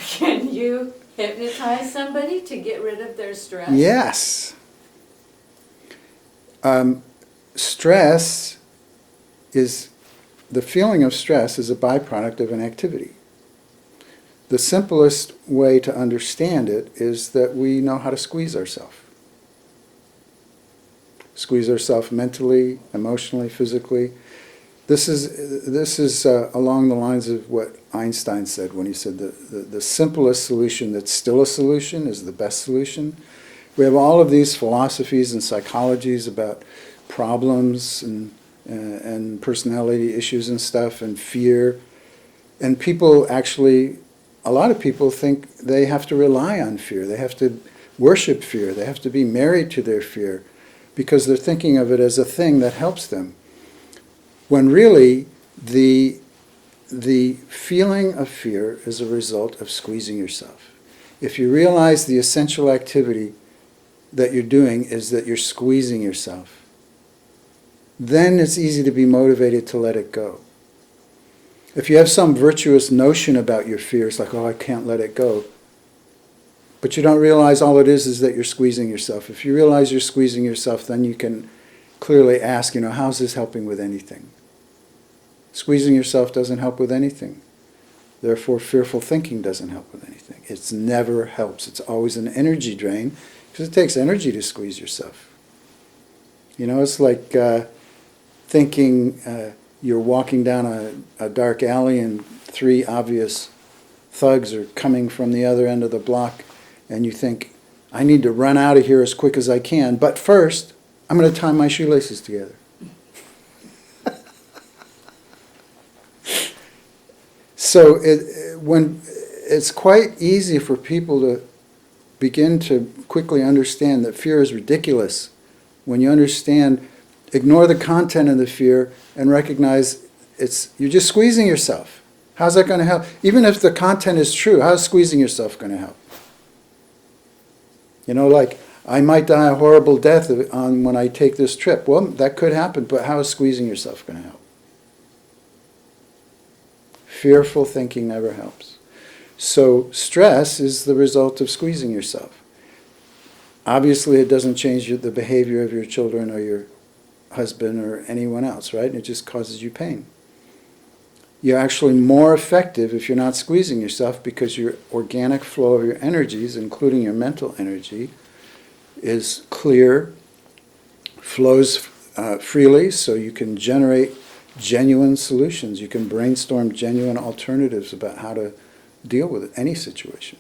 Can you hypnotize somebody to get rid of their stress? Yes. Stress is, the feeling of stress is a byproduct of an activity. The simplest way to understand it is that we know how to squeeze ourselves. Squeeze ourselves mentally, emotionally, physically. This is along the lines of what Einstein said when he said the simplest solution that's still a solution is the best solution. We have all of these philosophies and psychologies about problems and personality issues and stuff and fear. And people actually, a lot of people think they have to rely on fear. They have to worship fear. They have to be married to their fear because they're thinking of it as a thing that helps them. When really the feeling of fear is a result of squeezing yourself. If you realize the essential activity that you're doing is that you're squeezing yourself, then it's easy to be motivated to let it go. If you have some virtuous notion about your fears, like, oh, I can't let it go, but you don't realize all it is that you're squeezing yourself. If you realize you're squeezing yourself, then you can clearly ask, how's this helping with anything? Squeezing yourself doesn't help with anything. Therefore, fearful thinking doesn't help with anything. It never helps. It's always an energy drain because it takes energy to squeeze yourself. It's like thinking you're walking down a dark alley and 3 obvious thugs are coming from the other end of the block and you think, I need to run out of here as quick as I can, but first, I'm going to tie my shoelaces together. So when it's quite easy for people to begin to quickly understand that fear is ridiculous. When you understand, ignore the content of the fear and recognize you're just squeezing yourself. How's that going to help? Even if the content is true, how's squeezing yourself going to help? Like, I might die a horrible death when I take this trip. Well, that could happen, but how is squeezing yourself going to help? Fearful thinking never helps. So stress is the result of squeezing yourself. Obviously, it doesn't change the behavior of your children or your husband or anyone else, right? It just causes you pain. You're actually more effective if you're not squeezing yourself because your organic flow of your energies, including your mental energy, is clear, flows freely, so you can generate genuine solutions. You can brainstorm genuine alternatives about how to deal with any situation.